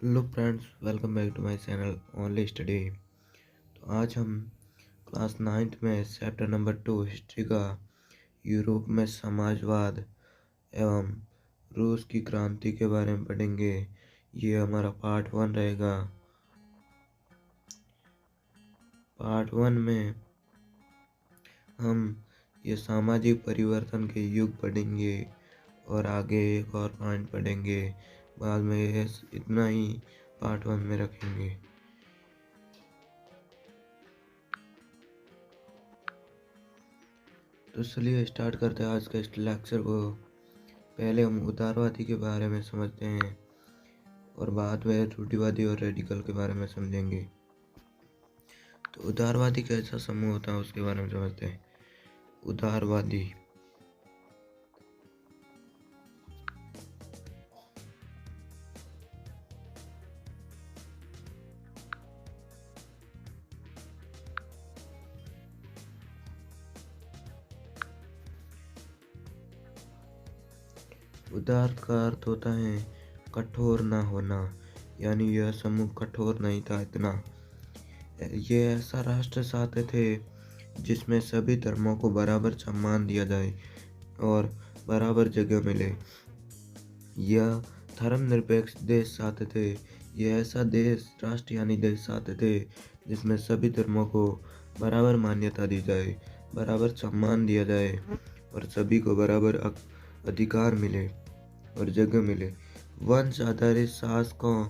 Hello friends, welcome back to my channel only study. तो आज हम क्लास नाइन्थ में चैप्टर नंबर 2 हिस्ट्री का यूरोप में समाजवाद एवं रूस की क्रांति के बारे में पढ़ेंगे। ये हमारा पार्ट 1 रहेगा। पार्ट 1 में हम ये सामाजिक परिवर्तन के युग पढ़ेंगे और आगे एक और पॉइंट पढ़ेंगे। बाद में इतना ही पार्ट 1 में रखेंगे। तो चलिए स्टार्ट करते हैं आज के इस लेक्चर को। पहले हम उदारवादी के बारे में समझते हैं और बाद में रूढ़िवादी और रेडिकल के बारे में समझेंगे। तो उदारवादी कैसा समूह होता है उसके बारे में समझते हैं। उदारवादी उदार का अर्थ होता है कठोर ना होना, यानी यह समूह कठोर नहीं था इतना। ये ऐसा राष्ट्र चाहते थे जिसमें सभी धर्मों को बराबर सम्मान दिया जाए और बराबर जगह मिले। यह धर्मनिरपेक्ष देश चाहते थे। यह ऐसा देश राष्ट्र यानी देश चाहते थे जिसमें सभी धर्मों को बराबर मान्यता दी जाए, बराबर सम्मान दिया जाए और सभी को बराबर अधिकार मिले और जगह मिले। वंश आधारित शासकों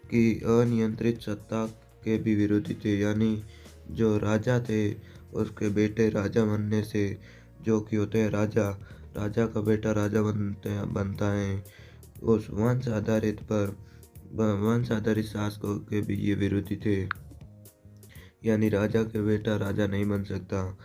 की अनियंत्रित सत्ता के भी विरोधी थे, यानी जो राजा थे उसके बेटे राजा बनने से, जो कि होते हैं राजा, राजा का बेटा राजा बनता है, उस वंश आधारित शासकों के भी ये विरोधी थे, यानी राजा के बेटा राजा नहीं बन सकता।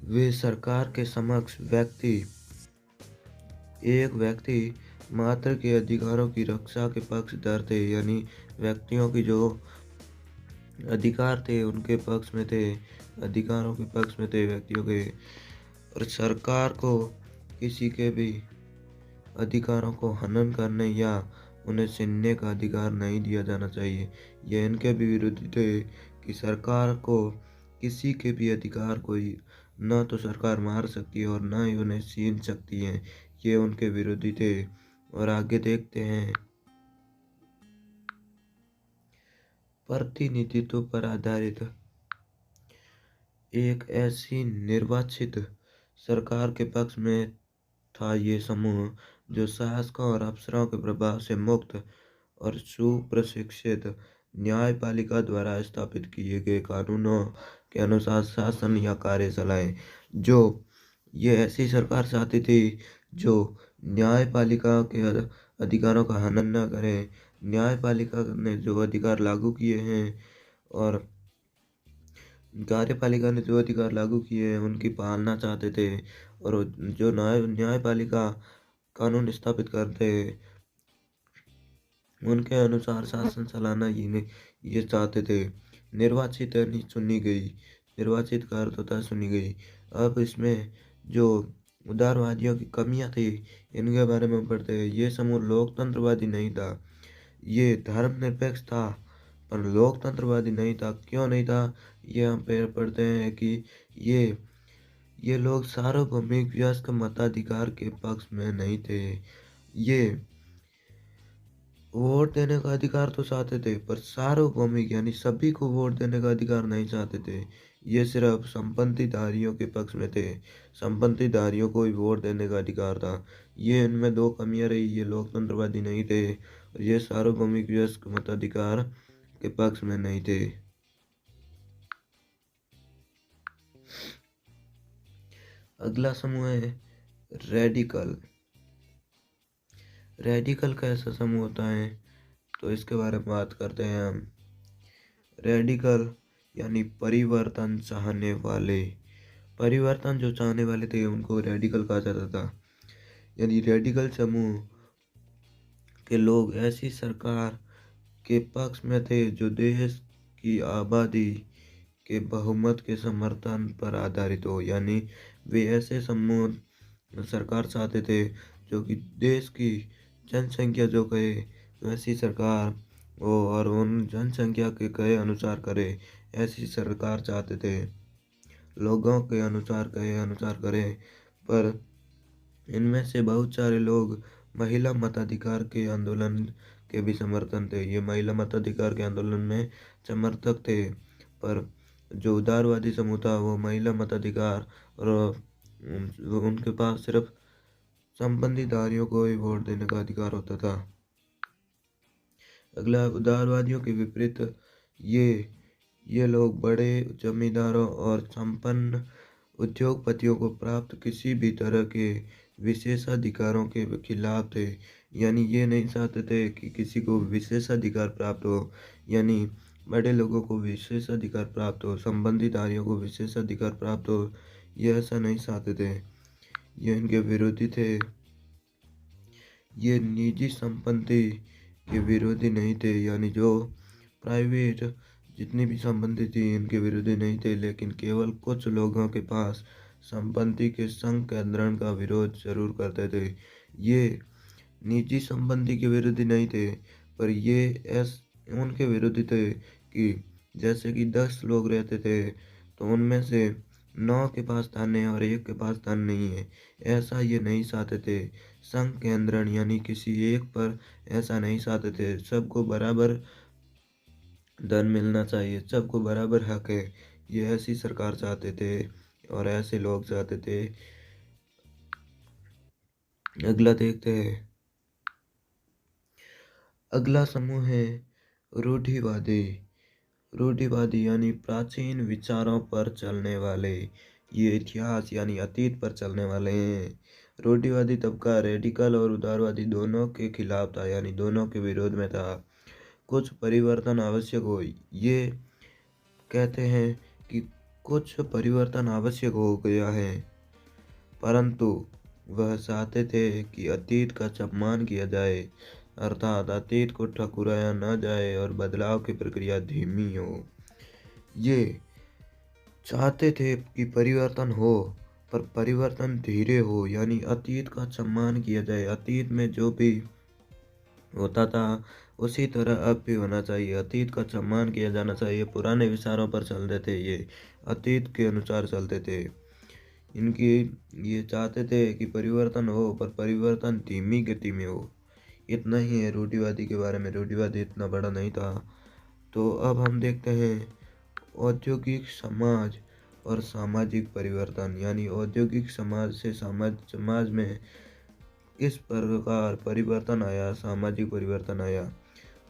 वे सरकार के समक्ष एक व्यक्ति मात्र के अधिकारों की रक्षा के पक्षधर थे, यानी व्यक्तियों की जो अधिकार थे उनके पक्ष में थे, अधिकारों के पक्ष में थे व्यक्तियों के। और सरकार को किसी के भी अधिकारों को हनन करने या उन्हें छीनने का अधिकार नहीं दिया जाना चाहिए। यह इनके भी विरोधी थे कि सरकार को किसी के भी अधिकार को न तो सरकार मार सकती है और न ही उन्हें छीन सकती है। ये उनके विरोधी थे। और आगे देखते हैं, प्रतिनिधित्व पर आधारित एक ऐसी निर्वाचित सरकार के पक्ष में था ये समूह, जो शासकों और अफसरों के प्रभाव से मुक्त और सुप्रशिक्षित न्यायपालिका द्वारा स्थापित किए गए कानूनों के अनुसार शासन या कार्य चलाए। जो ये ऐसी सरकार चाहती थी जो न्यायपालिका के अधिकारों का हनन न करे। न्यायपालिका ने जो अधिकार लागू किए हैं और कार्यपालिका ने जो अधिकार लागू किए हैं उनकी पालना चाहते थे, और जो न्यायपालिका कानून स्थापित करते उनके अनुसार शासन चलाना ये चाहते थे। निर्वाचित यानी चुनी गई, निर्वाचित का अर्थ होता है चुनी गई। अब इसमें जो उदारवादियों की कमियां थी इनके बारे में पढ़ते हैं। ये समूह लोकतंत्रवादी नहीं था, ये धर्मनिरपेक्ष था पर लोकतंत्रवादी नहीं था। क्यों नहीं था, ये हम पढ़ते हैं कि ये लोग सार्वभौमिक वयस्क मताधिकार के पक्ष में नहीं थे। ये वोट देने का अधिकार तो चाहते थे पर सार्वभौमिक यानी सभी को वोट देने का अधिकार नहीं चाहते थे। ये सिर्फ संपत्तिधारियों के पक्ष में थे, संपत्तिधारियों को ही वोट देने का अधिकार था। ये इनमें दो कमियां रही, ये लोकतंत्रवादी नहीं थे और ये सार्वभौमिक वयस्क मताधिकार के पक्ष में नहीं थे। अगला समूह है रेडिकल। रेडिकल कैसा समूह होता है तो इसके बारे में बात करते हैं हम। रेडिकल यानी परिवर्तन चाहने वाले, परिवर्तन जो चाहने वाले थे उनको रेडिकल कहा जाता था। यानी रेडिकल समूह के लोग ऐसी सरकार के पक्ष में थे जो देश की आबादी के बहुमत के समर्थन पर आधारित हो। यानी वे ऐसे समूह सरकार चाहते थे जो कि देश की जनसंख्या जो कहे वैसी सरकार हो और उन जनसंख्या के कहे अनुसार करे, ऐसी सरकार चाहते थे। लोगों के अनुसार कहे अनुसार करे, पर इनमें से बहुत सारे लोग महिला मताधिकार के आंदोलन के भी समर्थन थे। ये महिला मताधिकार के आंदोलन में समर्थक थे, पर जो उदारवादी समूह था वो महिला मताधिकार और उनके पास सिर्फ संबंधीधारियों को ही वोट देने का अधिकार होता था। अगला, उदारवादियों के विपरीत ये ये लोग बड़े जमींदारों और संपन्न उद्योगपतियों को प्राप्त किसी भी तरह के विशेषाधिकारों के खिलाफ थे। यानी ये नहीं चाहते थे कि किसी को विशेषाधिकार प्राप्त हो, यानी बड़े लोगों को विशेषाधिकार प्राप्त हो, संबंधीधारियों को विशेषाधिकार प्राप्त हो, ये ऐसा नहीं चाहते थे। ये इनके विरोधी थे। ये निजी संपत्ति के विरोधी नहीं थे, यानी जो प्राइवेट जितनी भी संपत्ति थी इनके विरोधी नहीं थे, लेकिन केवल कुछ लोगों के पास संपत्ति के संकेंद्रण का विरोध जरूर करते थे। ये निजी संपत्ति के विरोधी नहीं थे, पर ये उनके विरोधी थे कि जैसे कि 10 लोग रहते थे तो उनमें से 9 के पास धन है और 1 के पास धन नहीं है, ऐसा ये नहीं चाहते थे। संकेंद्रण यानी किसी एक पर ऐसा नहीं चाहते थे। सबको बराबर धन मिलना चाहिए, सबको बराबर हक है, ये ऐसी सरकार चाहते थे और ऐसे लोग चाहते थे। अगला देखते हैं। अगला समूह है रूढ़िवादी। रूढ़िवादी यानी प्राचीन विचारों पर चलने वाले, ये इतिहास यानी अतीत पर चलने वाले हैं। रूढ़िवादी तबका रेडिकल और उदारवादी दोनों के खिलाफ था, यानी दोनों के विरोध में था। कुछ परिवर्तन आवश्यक हो, ये कहते हैं कि कुछ परिवर्तन आवश्यक हो गया है, परंतु वह चाहते थे कि अतीत का सम्मान किया जाए, अर्थात अतीत को ठकुराया न जाए और बदलाव की प्रक्रिया धीमी हो। ये चाहते थे कि परिवर्तन हो, पर परिवर्तन धीरे हो, यानी अतीत का सम्मान किया जाए। अतीत में जो भी होता था उसी तरह अब भी होना चाहिए, अतीत का सम्मान किया जाना चाहिए। पुराने विचारों पर चलते थे, ये अतीत के अनुसार चलते थे। इनकी ये चाहते थे कि परिवर्तन हो, पर परिवर्तन धीमी गति में हो। इतना ही है रूढ़िवादी के बारे में। रूढ़िवादी इतना बड़ा नहीं था। तो अब हम देखते हैं औद्योगिक समाज और सामाजिक परिवर्तन, यानी औद्योगिक समाज से समाज में किस प्रकार परिवर्तन आया, सामाजिक परिवर्तन आया।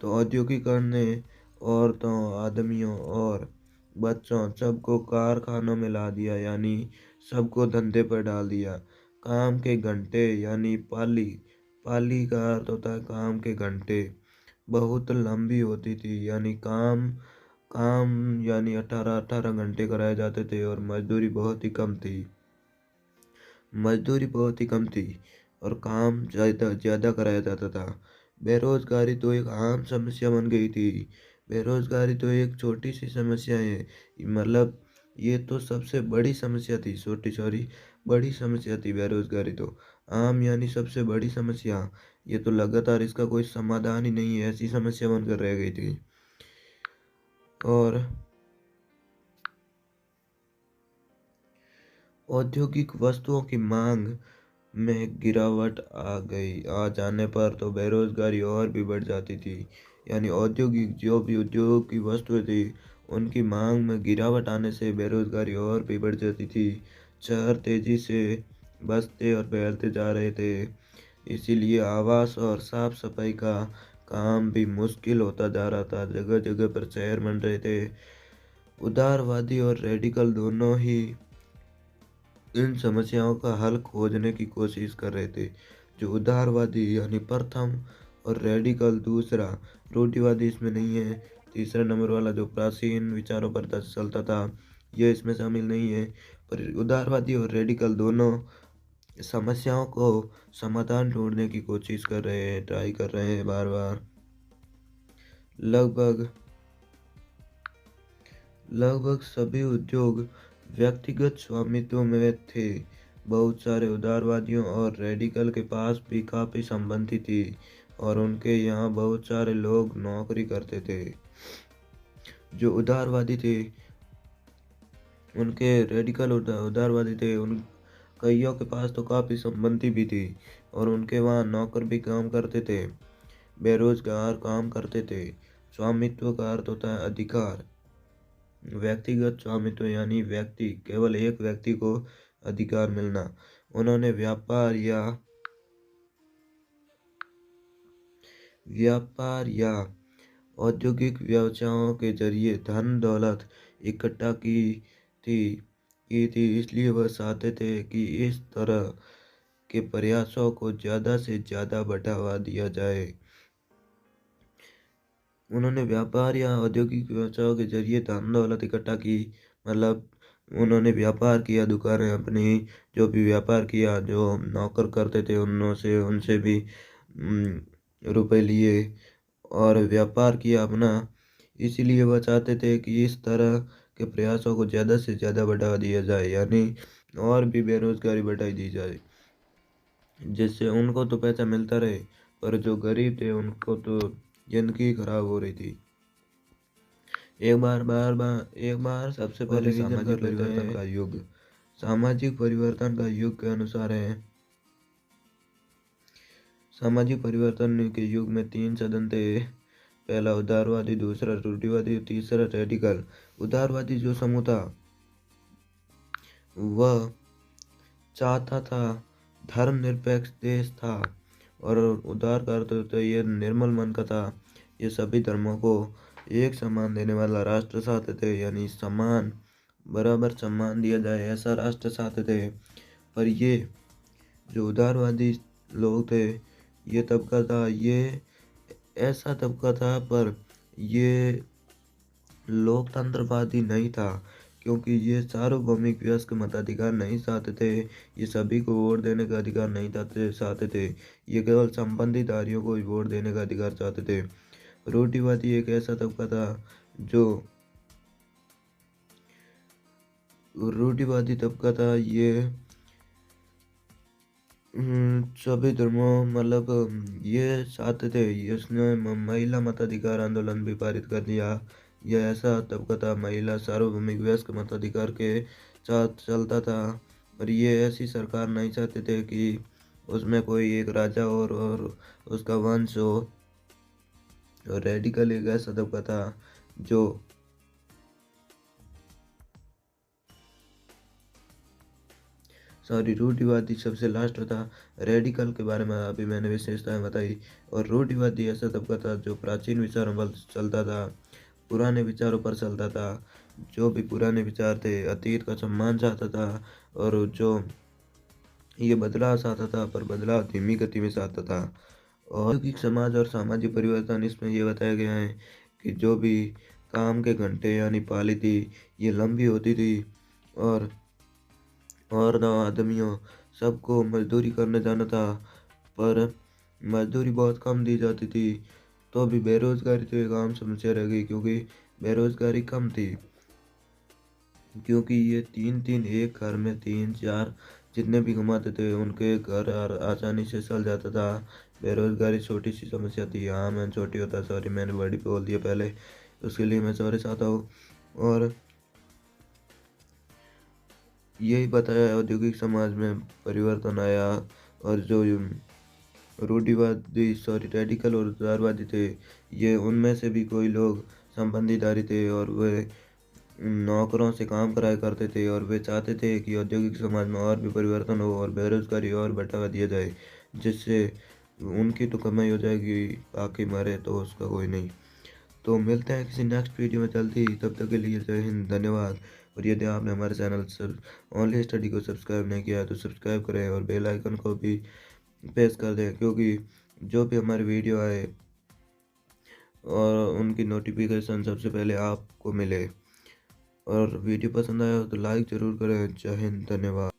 तो औद्योगिकरण ने औरतों, आदमियों और बच्चों सबको कारखानों में ला दिया, यानी सबको धंधे पर डाल दिया। काम के घंटे यानी पाली, पाली का अर्थ होता है काम के घंटे, बहुत लंबी होती थी, यानी काम काम यानी 18-18 घंटे कराए जाते थे और मजदूरी बहुत ही कम थी। मजदूरी बहुत ही कम थी और काम ज़्यादा ज़्यादा कराया जाता था। बेरोजगारी तो एक आम समस्या बन गई थी। बेरोजगारी तो एक छोटी सी समस्या है, मतलब ये तो सबसे बड़ी समस्या थी। छोटी सॉरी बड़ी समस्या थी बेरोजगारी तो। आम यानी सबसे बड़ी समस्या, ये तो लगातार इसका कोई समाधान ही नहीं है, ऐसी समस्या बनकर रह गई थी। और औद्योगिक वस्तुओं की मांग में गिरावट आ जाने पर तो बेरोजगारी और भी बढ़ जाती थी। यानी औद्योगिक जो भी उद्योग की वस्तुएं थी उनकी मांग में गिरावट आने से बेरोजगारी और भी बढ़ जाती थी। शहर तेजी से बसते और फैलते जा रहे थे, इसीलिए आवास और साफ सफाई का काम भी मुश्किल होता जा रहा था। जगह जगह पर शहर बन रहे थे। उदारवादी और रेडिकल दोनों ही इन समस्याओं का हल खोजने की कोशिश कर रहे थे। जो उदारवादी यानी प्रथम और रेडिकल दूसरा, रूढ़िवादी इसमें नहीं है। तीसरा नंबर वाला जो प्राचीन विचारों पर चलता था ये इसमें शामिल नहीं है। पर उदारवादी और रेडिकल दोनों समस्याओं को समाधान ढूंढने की कोशिश कर रहे हैं, ट्राई कर रहे हैं बार बार। लगभग लगभग सभी उद्योग व्यक्तिगत स्वामित्व में थे। बहुत सारे उदारवादियों और रेडिकल के पास भी काफ़ी संपत्ति थी और उनके यहाँ बहुत सारे लोग नौकरी करते थे। जो उदारवादी थे, उनके रेडिकल उदारवादी थे, उन कईयों के पास तो काफ़ी संपत्ति भी थी और उनके वहाँ नौकर भी काम करते थे, बेरोजगार काम करते थे। स्वामित्व का अर्थ होता है अधिकार। व्यक्तिगत स्वामित्व यानी केवल एक व्यक्ति को अधिकार मिलना। उन्होंने व्यापार या औद्योगिक व्यवसायों के जरिए धन दौलत इकट्ठा की थी, इसलिए वह चाहते थे कि इस तरह के प्रयासों को ज़्यादा से ज़्यादा बढ़ावा दिया जाए। उन्होंने व्यापार या औद्योगिक व्यवसायों के जरिए धन दौलत इकट्ठा की, मतलब उन्होंने व्यापार किया, दुकानें अपनी जो भी व्यापार किया, जो नौकर करते थे उनसे भी रुपए लिए और व्यापार किया अपना। इसीलिए वह चाहते थे कि इस तरह के प्रयासों को ज़्यादा से ज़्यादा बढ़ावा दिया जाए, यानी और भी बेरोजगारी बढ़ाई दी जाए, जिससे उनको तो पैसा मिलता रहे पर जो गरीब थे उनको तो जिंदगी खराब हो रही थी। एक बार सबसे पहले सामाजिक परिवर्तन का युग के अनुसार है। सामाजिक परिवर्तन के युग में 3 सदन थे। पहला उदारवादी, दूसरा रूढ़िवादी, तीसरा रेडिकल। उदारवादी जो समूह था वह चाहता था धर्मनिरपेक्ष देश था और उदार का अर्थ होता है ये निर्मल मन का था। ये सभी धर्मों को एक समान देने वाला राष्ट्र चाहते थे, यानी बराबर सम्मान दिया जाए ऐसा राष्ट्र चाहते थे। पर ये जो उदारवादी लोग थे, ये तबका था, ये ऐसा तबका था पर ये लोकतंत्रवादी नहीं था, क्योंकि ये सार्वभौमिक वयस्क मताधिकार नहीं चाहते थे। ये सभी को वोट देने का अधिकार नहीं चाहते थे। ये केवल संबंधीधारियों को ही वोट देने का अधिकार चाहते थे। रूढ़िवादी एक ऐसा तबका था जो रूढ़िवादी तबका था, ये सभी धर्मों ये चाहते थे। इसने महिला मताधिकार आंदोलन भी पारित कर दिया। यह ऐसा तबका था, महिला सार्वभौमिक वयस्क मताधिकार के साथ चलता था और ये ऐसी सरकार नहीं चाहते थे कि उसमें कोई एक राजा और उसका वंश हो। और रेडिकल एक ऐसा तबका था जो रूढ़िवादी सबसे लास्ट था। रेडिकल के बारे में अभी मैंने विशेषताएं बताई। और रूढ़िवादी ऐसा तबका था जो प्राचीन विचारों पर चलता था, पुराने विचारों पर चलता था। जो भी पुराने विचार थे, अतीत का सम्मान चाहता था और जो ये बदलाव चाहता था, पर बदलाव धीमी गति में चाहता था। औद्योगिक समाज और सामाजिक परिवर्तन, इसमें ये बताया गया है कि जो भी काम के घंटे यानी पाली थी, ये लंबी होती थी और आदमियों सबको मजदूरी करने जाना था, पर मजदूरी बहुत कम दी जाती थी। तो भी बेरोजगारी तो एक आम समस्या रह गई, क्योंकि बेरोजगारी कम थी, क्योंकि ये तीन एक घर में 3-4 जितने भी कमाते थे उनके घर आसानी से चल जाता था। बेरोजगारी छोटी सी समस्या थी। हाँ, मैं छोटी होता, सॉरी मैंने बड़ी बोल दिया पहले, उसके लिए मैं सॉरी चाहता हूँ। और यही बताया औद्योगिक समाज में परिवर्तन आया और जो रेडिकल और उदारवादी थे, ये उनमें से भी कोई लोग संबंधीधारी थे और वे नौकरों से काम कराया करते थे और वे चाहते थे कि औद्योगिक समाज में और भी परिवर्तन हो और बेरोजगारी और बढ़ावा दिया जाए, जिससे उनकी तो कमाई हो जाएगी, बाकी मरे तो उसका कोई नहीं। तो मिलते हैं किसी नेक्स्ट वीडियो में जल्दी, तब तक के लिए जय हिंद, धन्यवाद। और यदि आपने हमारे चैनल ओनली स्टडी को सब्सक्राइब नहीं किया है तो सब्सक्राइब करें और बेल आइकन को भी प्रेस कर दें, क्योंकि जो भी हमारी वीडियो आए और उनकी नोटिफिकेशन सबसे पहले आपको मिले। और वीडियो पसंद आया हो तो लाइक ज़रूर करें। जय हिंद, धन्यवाद।